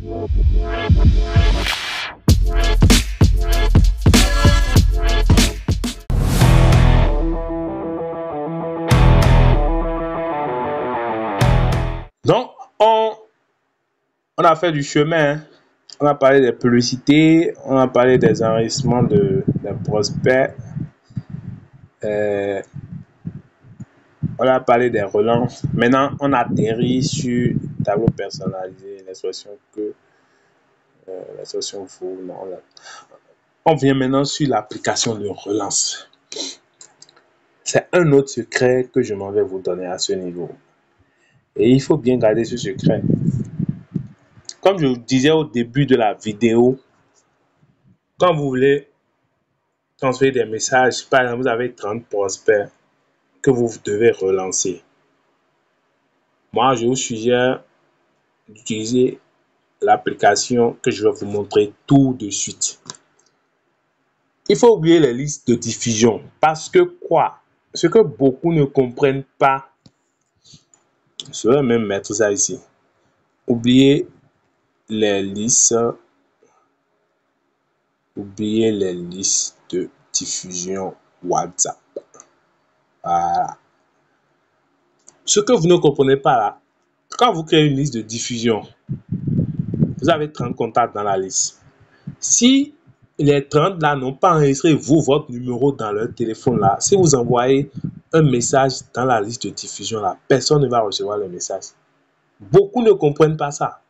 Donc, on a fait du chemin, hein. On a parlé des publicités, on a parlé des enregistrements des prospects, on a parlé des relances. Maintenant, on atterrit sur le tableau personnalisé, l'expression que, l'expression faux. Non, on vient maintenant sur l'application de relance. C'est un autre secret que je m'en vais vous donner à ce niveau. Et il faut bien garder ce secret. Comme je vous disais au début de la vidéo, quand vous voulez transférer des messages, par exemple, vous avez 30 prospects que vous devez relancer. Moi, je vous suggère d'utiliser l'application que je vais vous montrer tout de suite. Il faut oublier les listes de diffusion parce que quoi? Ce que beaucoup ne comprennent pas, je vais même mettre ça ici. Oubliez les listes de diffusion WhatsApp. Voilà. Ce que vous ne comprenez pas là, quand vous créez une liste de diffusion, vous avez 30 contacts dans la liste. Si les 30 là n'ont pas enregistré votre numéro dans leur téléphone là, si vous envoyez un message dans la liste de diffusion là, personne ne va recevoir le message. Beaucoup ne comprennent pas ça.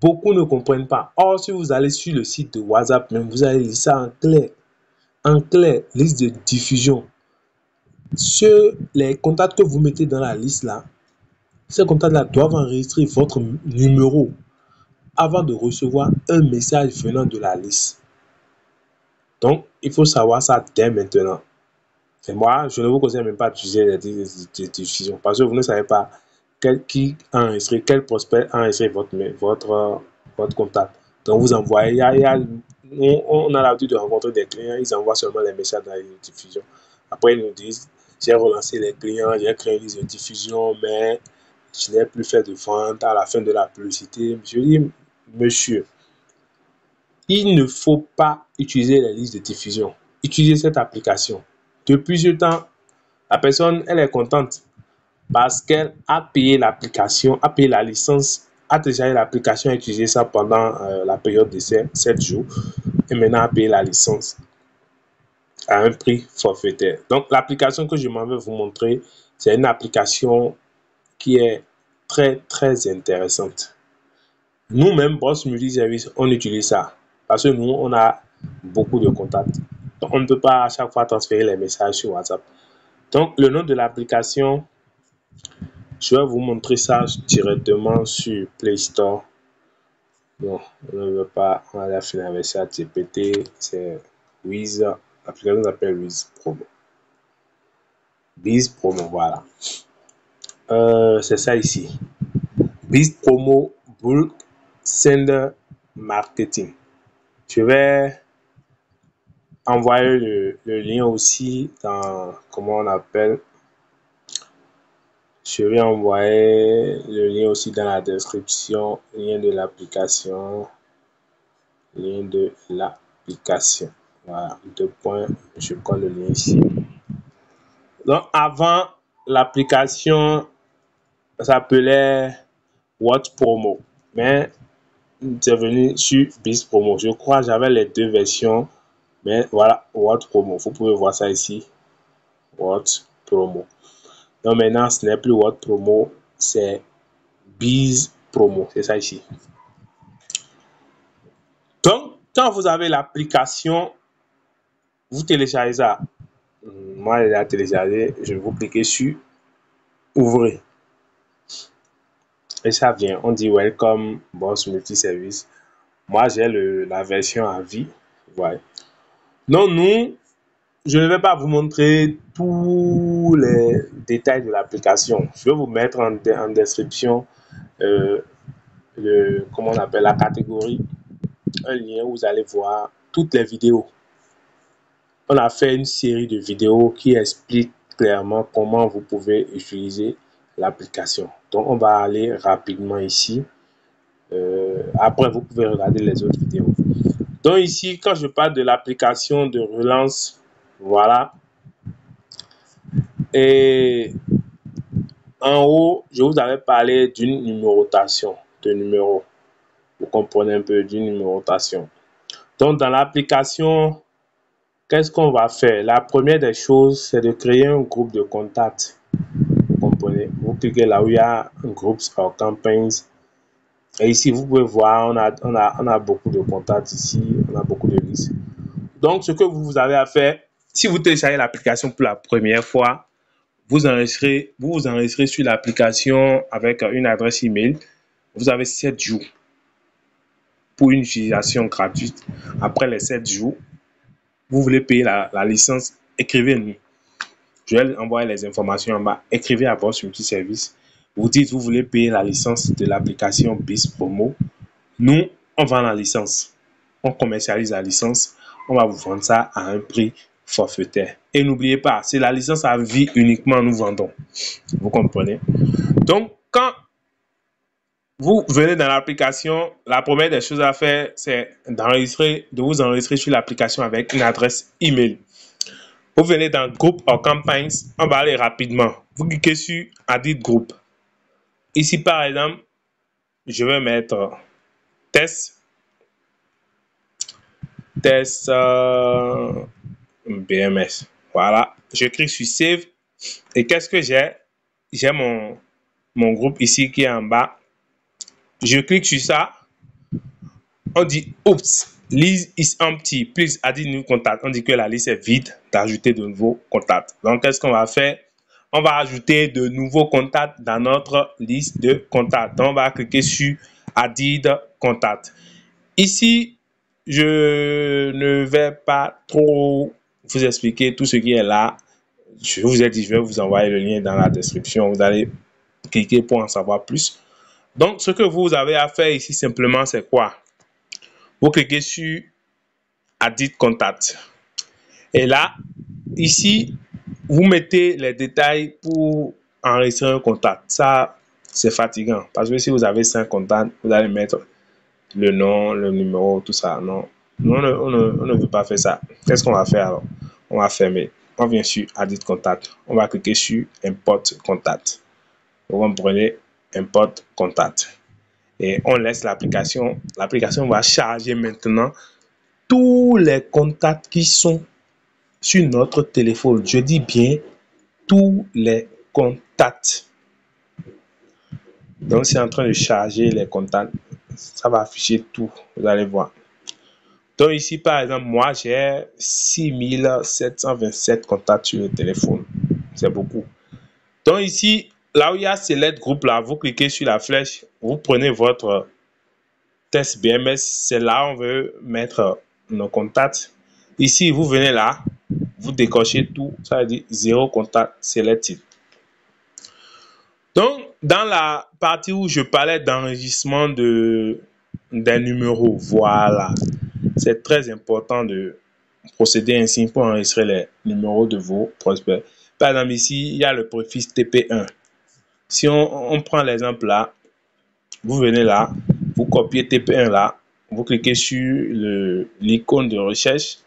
Beaucoup ne comprennent pas. Or, si vous allez sur le site de WhatsApp, même vous allez lire ça en clair. En clair, liste de diffusion. Les contacts que vous mettez dans la liste là, ces contacts-là doivent enregistrer votre numéro avant de recevoir un message venant de la liste. Donc, il faut savoir ça dès maintenant. Et moi, je ne vous conseille même pas d'utiliser les diffusions parce que vous ne savez pas qui a enregistré, quel prospect a enregistré votre contact. Donc, vous envoyez, on a l'habitude de rencontrer des clients, ils envoient seulement les messages dans les diffusions. Après, ils nous disent, j'ai relancé les clients, j'ai créé une liste de diffusion, mais je n'ai plus fait de vente à la fin de la publicité. Je dis, monsieur, il ne faut pas utiliser les listes de diffusion. Utilisez cette application. Depuis ce temps, la personne, elle est contente parce qu'elle a payé l'application, a payé la licence, a téléchargé l'application, a utilisé ça pendant la période d'essai, 7 jours, et maintenant a payé la licence à un prix forfaitaire. Donc, l'application que je m'en vais vous montrer, c'est une application qui est très, très intéressante. Nous-mêmes, Boss Multiservice, on utilise ça parce que nous, on a beaucoup de contacts. Donc, on ne peut pas à chaque fois transférer les messages sur WhatsApp. Donc, le nom de l'application, je vais vous montrer ça directement sur Play Store. Bon, on ne veut pas, on va finir avec ça, GPT, c'est Wiz, l'application s'appelle Wiz Promo. Biz Promo, voilà. C'est ça ici. Biz Promo Bulk Sender Marketing. Je vais envoyer le lien aussi dans, comment on appelle, je vais envoyer le lien aussi dans la description, lien de l'application, voilà, 2 points, je colle le lien ici. Donc avant, l'application s'appelait What Promo, mais c'est venu sur Biz Promo. Je crois que j'avais les deux versions, mais voilà, What Promo. Vous pouvez voir ça ici, What Promo. Donc maintenant, ce n'est plus What Promo, c'est Biz Promo. C'est ça ici. Donc, quand vous avez l'application, vous téléchargez ça. Moi, je l'ai téléchargé. Je vais vous cliquer sur Ouvrir. Et ça vient. On dit Welcome Boss Multiservice. Moi, j'ai la version à vie. Ouais. Non, je ne vais pas vous montrer tous les détails de l'application. Je vais vous mettre en description comment on appelle la catégorie, un lien où vous allez voir toutes les vidéos. On a fait une série de vidéos qui expliquent clairement comment vous pouvez utiliser l'application. Donc, on va aller rapidement ici. après, vous pouvez regarder les autres vidéos. Donc ici, quand je parle de l'application de relance, voilà. Et en haut, je vous avais parlé d'une numérotation de numéros. Vous comprenez un peu d'une numérotation. Donc dans l'application, qu'est-ce qu'on va faire? La première des choses, c'est de créer un groupe de contacts. Vous comprenez? Vous cliquez là où il y a un groupe or campaigns. Et ici, vous pouvez voir, on a beaucoup de contacts ici, on a beaucoup de listes. Donc, ce que vous avez à faire, si vous téléchargez l'application pour la première fois, vous vous enregistrez sur l'application avec une adresse email. Vous avez 7 jours pour une utilisation gratuite. Après les 7 jours, vous voulez payer la licence, écrivez-nous. Je vais envoyer les informations en bas. Écrivez à votre multiservice. Vous dites vous voulez payer la licence de l'application BIS Promo. Nous, on vend la licence. On commercialise la licence. On va vous vendre ça à un prix forfaitaire. Et n'oubliez pas, c'est la licence à vie uniquement nous vendons. Vous comprenez? Donc, quand vous venez dans l'application, la première des choses à faire, c'est de vous enregistrer sur l'application avec une adresse email. Vous venez dans Group or Campaigns, on va aller rapidement. Vous cliquez sur Add Group. Ici, par exemple, je vais mettre test BMS. Voilà, je clique sur Save. Et qu'est-ce que j'ai? J'ai mon groupe ici qui est en bas. Je clique sur ça. On dit Oops, list is empty. Please add new contact. On dit que la liste est vide, d'ajouter de nouveaux contacts. Donc, qu'est-ce qu'on va faire? On va ajouter de nouveaux contacts dans notre liste de contacts. Donc, on va cliquer sur Added Contact. Ici, je ne vais pas trop vous expliquer tout ce qui est là. Je vous ai dit, je vais vous envoyer le lien dans la description. Vous allez cliquer pour en savoir plus. Donc, ce que vous avez à faire ici simplement, c'est quoi? Vous cliquez sur Added Contact. Et là, ici, vous mettez les détails pour enregistrer un contact. Ça, c'est fatigant. Parce que si vous avez 5 contacts, vous allez mettre le nom, le numéro, tout ça. Non, on ne veut pas faire ça. Qu'est-ce qu'on va faire alors? On va fermer. On vient sur Added Contact. On va cliquer sur Import Contact. Vous comprenez? Import Contact. Et on laisse l'application. L'application va charger maintenant tous les contacts qui sont sur notre téléphone. Je dis bien tous les contacts. Donc, c'est en train de charger les contacts. Ça va afficher tout. Vous allez voir. Donc, ici, par exemple, moi, j'ai 6727 contacts sur le téléphone. C'est beaucoup. Donc, ici, là où il y a Select Group, là, vous cliquez sur la flèche. Vous prenez votre test BMS. C'est là où on veut mettre nos contacts. Ici, vous venez là. Vous décochez tout. Ça veut dire 0 contact selected. Donc, dans la partie où je parlais d'enregistrement des numéros, voilà, c'est très important de procéder ainsi pour enregistrer les numéros de vos prospects. Par exemple, ici, il y a le préfixe TP1. Si on prend l'exemple là, vous venez là, vous copiez TP1 là, vous cliquez sur l'icône de recherche,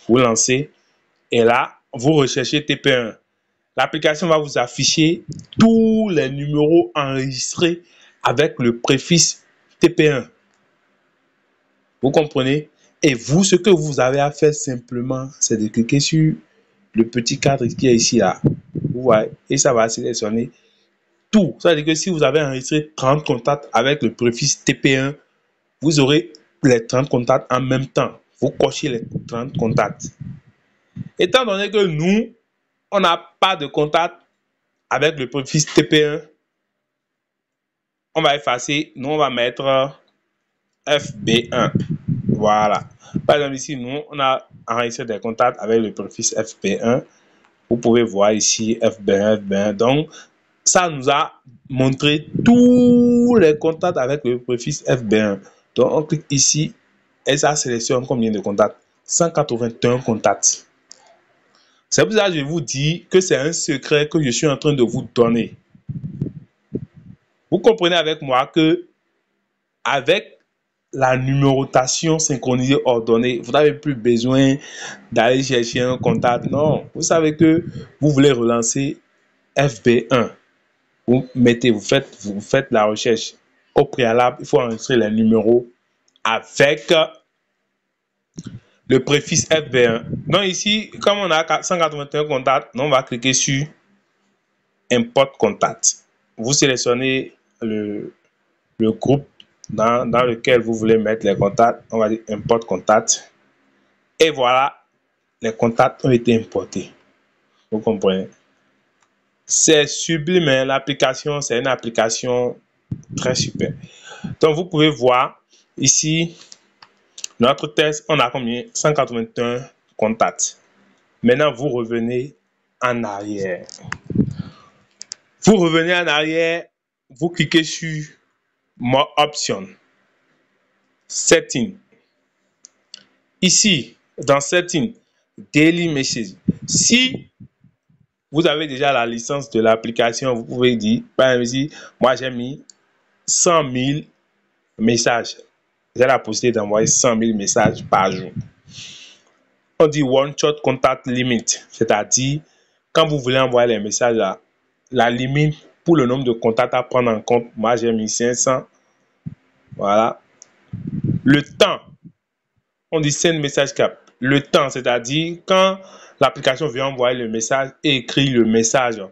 vous lancez, et là, vous recherchez TP1. L'application va vous afficher tous les numéros enregistrés avec le préfixe TP1. Vous comprenez? Et vous, ce que vous avez à faire simplement, c'est de cliquer sur le petit cadre qui est ici, là. Vous voyez? Et ça va sélectionner tout. Ça veut dire que si vous avez enregistré 30 contacts avec le préfixe TP1, vous aurez les 30 contacts en même temps. Vous cochez les 30 contacts. Étant donné que nous, on n'a pas de contact avec le préfixe TP1, on va effacer. Nous, on va mettre FB1. Voilà. Par exemple, ici, nous, on a enregistré des contacts avec le préfixe FB1. Vous pouvez voir ici FB1, FB1. Donc, ça nous a montré tous les contacts avec le préfixe FB1. Donc, on clique ici et ça sélectionne combien de contacts? 181 contacts. C'est pour ça que je vous dis que c'est un secret que je suis en train de vous donner. Vous comprenez avec moi que avec la numérotation synchronisée ordonnée, vous n'avez plus besoin d'aller chercher un contact. Non, vous savez que vous voulez relancer FB1. Vous faites la recherche. Au préalable, il faut enregistrer les numéros avec le préfixe FB1. Donc ici, comme on a 181 contacts, on va cliquer sur Import Contact. Vous sélectionnez le groupe dans lequel vous voulez mettre les contacts. On va dire Import Contact. Et voilà, les contacts ont été importés. Vous comprenez? C'est sublime, hein? L'application, c'est une application très super. Donc, vous pouvez voir ici, notre test, on a combien? 181 contacts. Maintenant, vous revenez en arrière. Vous revenez en arrière, vous cliquez sur More Options, Setting. Ici, dans Setting, Daily Message. Si vous avez déjà la licence de l'application, vous pouvez dire, par exemple ici, moi j'ai mis 100 000 messages. J'ai la possibilité d'envoyer 100 000 messages par jour. On dit One Shot Contact Limit, c'est-à-dire quand vous voulez envoyer les messages là, la limite pour le nombre de contacts à prendre en compte, moi j'ai mis 500. Voilà. Le temps, on dit Send Message Cap. Le temps, c'est-à-dire quand l'application vient envoyer le message et écrit le message,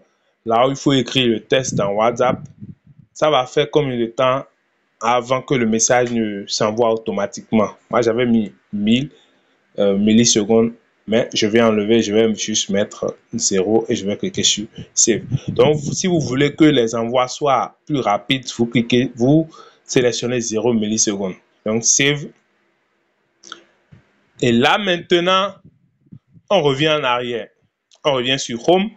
là où il faut écrire le texte dans WhatsApp, ça va faire combien de temps avant que le message ne s'envoie automatiquement. Moi, j'avais mis 1000 millisecondes, mais je vais enlever, je vais juste mettre 0 et je vais cliquer sur Save. Donc, si vous voulez que les envois soient plus rapides, vous sélectionnez 0 millisecondes. Donc, Save. Et là, maintenant, on revient en arrière. On revient sur Home.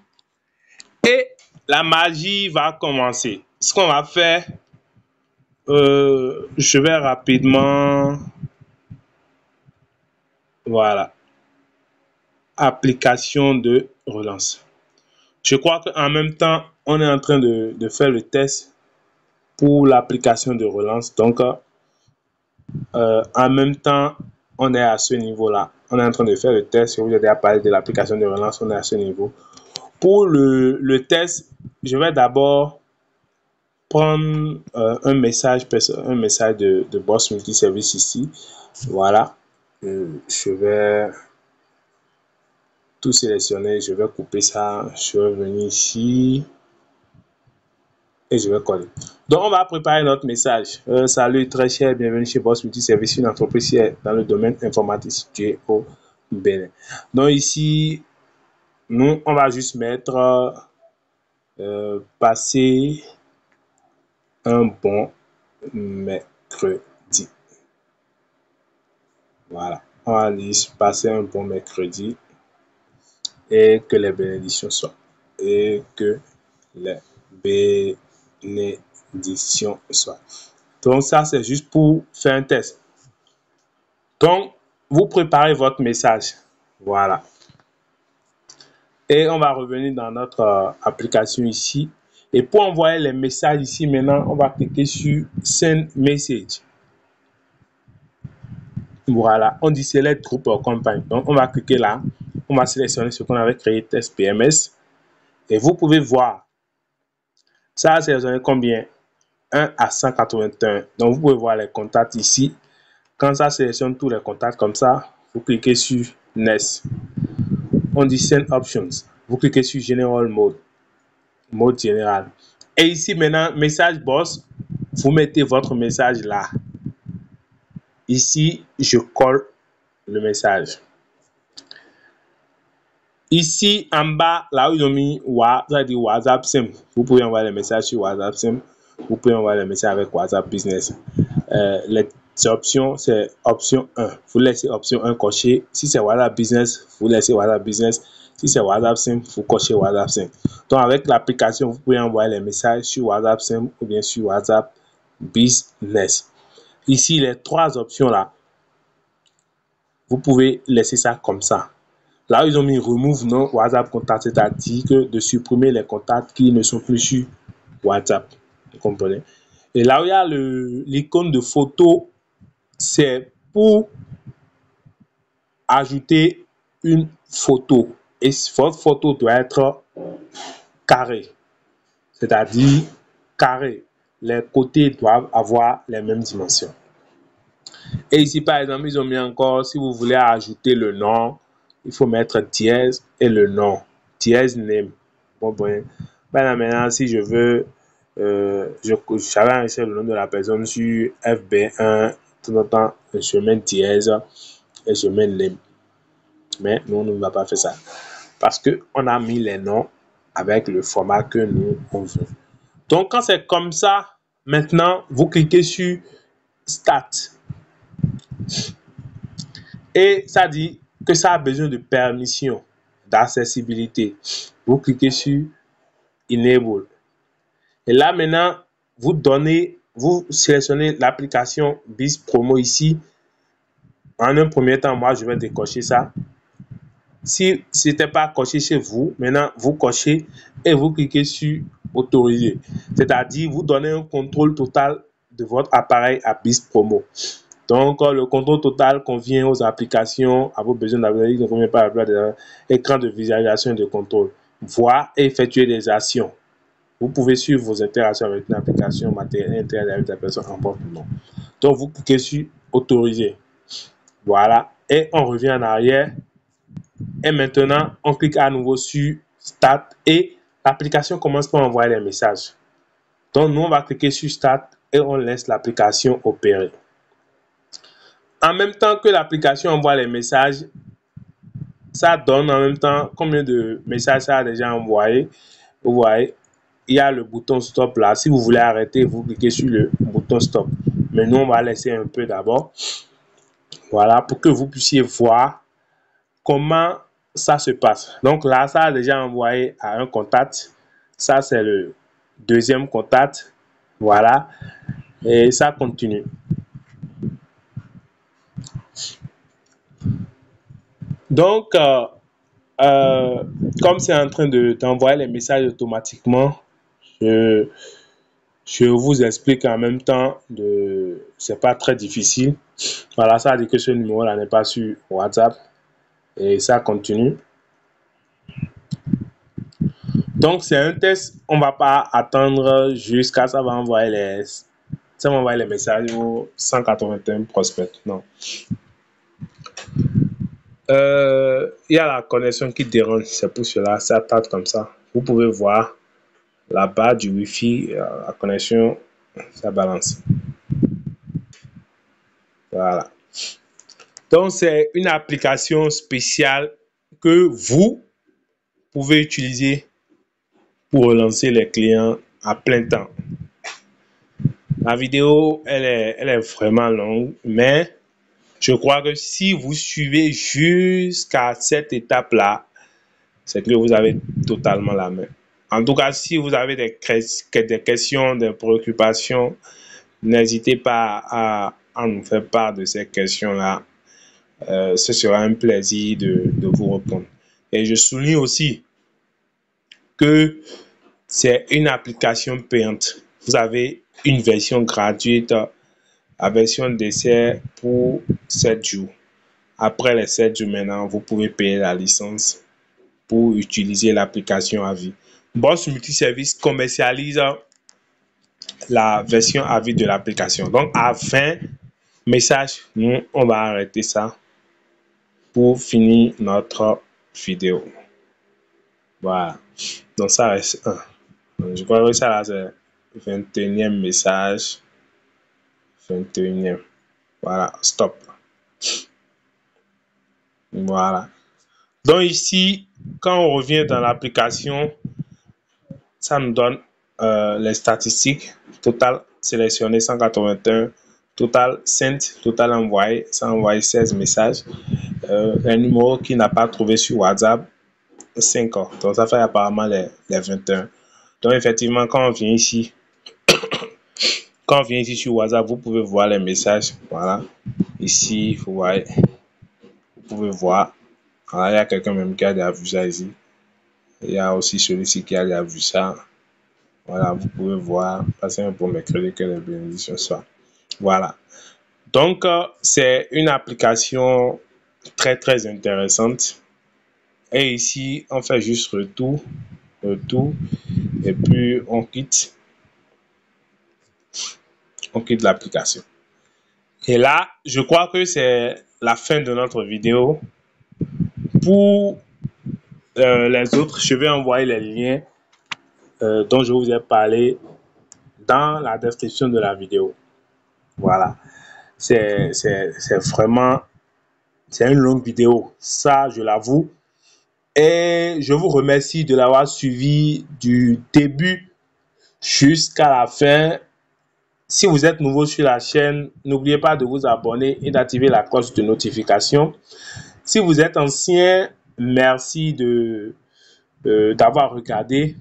Et la magie va commencer. Ce qu'on va faire, je vais rapidement... Voilà. Application de relance. Je crois qu'en même temps, on est en train de faire le test pour l'application de relance. Donc, en même temps, on est à ce niveau-là. On est en train de faire le test. Je vous ai déjà parlé de l'application de relance. On est à ce niveau. Pour le test, je vais d'abord prendre un message de Boss Multiservice ici. Voilà. Je vais tout sélectionner. Je vais couper ça. Je vais venir ici. Et je vais coller. Donc, on va préparer notre message. Salut, très cher, bienvenue chez Boss Multiservice, une entreprise dans le domaine informatique situé au Bénin. Donc, ici, nous, on va juste mettre passer un bon mercredi. Voilà. On va juste passer un bon mercredi et que les bénédictions soient. Et que les bénédictions soient. Donc, ça, c'est juste pour faire un test. Donc, vous préparez votre message. Voilà. Et on va revenir dans notre application ici. Et pour envoyer les messages ici, maintenant, on va cliquer sur Send Message. Voilà. On dit Select Group or Campagne. Donc, on va cliquer là. On va sélectionner ce qu'on avait créé, test PMS. Et vous pouvez voir. Ça a sélectionné combien? 1 à 181. Donc, vous pouvez voir les contacts ici. Quand ça sélectionne tous les contacts comme ça, vous cliquez sur Next. On dit Send Options. Vous cliquez sur General Mode. Mode général. Et ici maintenant, message boss, vous mettez votre message là. Ici, je colle le message. Ici, en bas, là où ils ont mis WhatsApp Simple, vous pouvez envoyer les messages sur WhatsApp Simple. Vous pouvez envoyer les messages avec WhatsApp Business. Les options, c'est option 1. Vous laissez option 1 cocher. Si c'est WhatsApp Business, vous laissez WhatsApp Business. Si c'est WhatsApp Simple, vous cochez WhatsApp Simple. Donc, avec l'application, vous pouvez envoyer les messages sur WhatsApp Simple ou bien sur WhatsApp Business. Ici, les trois options là, vous pouvez laisser ça comme ça. Là, ils ont mis Remove non WhatsApp Contact, c'est-à-dire que de supprimer les contacts qui ne sont plus sur WhatsApp. Vous comprenez? Et là où il y a l'icône de photo, c'est pour ajouter une photo. Et votre photo doit être carrée, c'est-à-dire carré. Les côtés doivent avoir les mêmes dimensions. Et ici, par exemple, ils ont mis encore, si vous voulez ajouter le nom, il faut mettre dièse et le nom. Dièse name. Bon. Ben maintenant, si je veux, j'avais enregistré le nom de la personne sur FB1, tout le temps, je mets dièse et je mets name. Mais nous, on ne va pas faire ça. Parce qu'on a mis les noms avec le format que nous, on veut. Donc, quand c'est comme ça, maintenant, vous cliquez sur Start. Et ça dit que ça a besoin de permission, d'accessibilité. Vous cliquez sur Enable. Et là, maintenant, vous sélectionnez l'application BIS Promo ici. En un premier temps, moi, je vais décocher ça. Si ce n'était pas coché chez vous, maintenant, vous cochez et vous cliquez sur Autoriser. C'est-à-dire, vous donnez un contrôle total de votre appareil à BIS Promo. Donc, le contrôle total convient aux applications, à vos besoins d'appareil, ne convient pas à l'écran de visualisation et de contrôle. Voir et effectuer des actions. Vous pouvez suivre vos interactions avec une application matérielle interne avec la personne en porte nom. Donc, vous cliquez sur Autoriser. Voilà. Et on revient en arrière. Et maintenant, on clique à nouveau sur Start et l'application commence par envoyer les messages. Donc, nous, on va cliquer sur Start et on laisse l'application opérer. En même temps que l'application envoie les messages, ça donne en même temps combien de messages ça a déjà envoyé. Vous voyez, il y a le bouton stop là. Si vous voulez arrêter, vous cliquez sur le bouton stop. Mais nous, on va laisser un peu d'abord. Voilà, pour que vous puissiez voir comment ça se passe. Donc là, ça a déjà envoyé à un contact. Ça, c'est le deuxième contact. Voilà. Et ça continue. Donc, comme c'est en train d'envoyer les messages automatiquement, je vous explique en même temps. C'est pas très difficile. Voilà, ça dit que ce numéro-là n'est pas sur WhatsApp. Et ça continue. Donc, c'est un test. On ne va pas attendre jusqu'à ça va envoyer les messages aux 181 prospects. Non. Il y a la connexion qui dérange. C'est pour cela, ça tarde comme ça. Vous pouvez voir la barre du Wi-Fi, la connexion, ça balance. Voilà. Donc, c'est une application spéciale que vous pouvez utiliser pour relancer les clients à plein temps. La vidéo, elle est vraiment longue, mais je crois que si vous suivez jusqu'à cette étape-là, c'est que vous avez totalement la main. En tout cas, si vous avez des questions, des préoccupations, n'hésitez pas à nous faire part de ces questions-là. Ce sera un plaisir de vous répondre. Et je souligne aussi que c'est une application payante. Vous avez une version gratuite, la version d'essai pour 7 jours. Après les 7 jours maintenant, vous pouvez payer la licence pour utiliser l'application à vie. Boss Multiservice commercialise la version à vie de l'application. Donc, à 20 messages, nous, on va arrêter ça pour finir notre vidéo. Voilà. Donc, ça reste 1. Je crois que ça, là, c'est 21e message. 21e. Voilà. Stop. Voilà. Donc, ici, quand on revient dans l'application, ça nous donne les statistiques. Total sélectionné 181. Total sent, total envoyé. Ça a envoyé 16 messages. Un numéro qui n'a pas trouvé sur WhatsApp, 5 ans. Donc, ça fait apparemment les 21. Donc, effectivement, quand on vient ici sur WhatsApp, vous pouvez voir les messages. Voilà. Ici, vous voyez. Vous pouvez voir. Voilà, il y a quelqu'un même qui a déjà vu ça ici. Il y a aussi celui-ci qui a déjà vu ça. Voilà, vous pouvez voir. Passez un bon mercredi, que les bénédictions soient. Voilà. Donc, c'est une application très, très intéressante. Et ici, on fait juste retour, et puis on quitte l'application. Et là, je crois que c'est la fin de notre vidéo. Pour les autres, je vais envoyer les liens dont je vous ai parlé dans la description de la vidéo. Voilà. C'est vraiment, c'est une longue vidéo, ça je l'avoue. Et je vous remercie de l'avoir suivi du début jusqu'à la fin. Si vous êtes nouveau sur la chaîne, n'oubliez pas de vous abonner et d'activer la cloche de notification. Si vous êtes ancien, merci d'avoir regardé.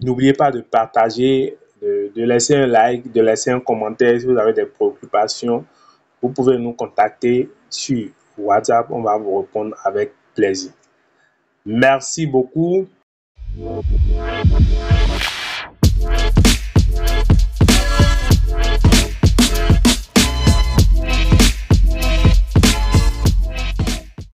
N'oubliez pas de partager, de laisser un like, de laisser un commentaire si vous avez des préoccupations. Vous pouvez nous contacter sur WhatsApp, on va vous répondre avec plaisir. Merci beaucoup.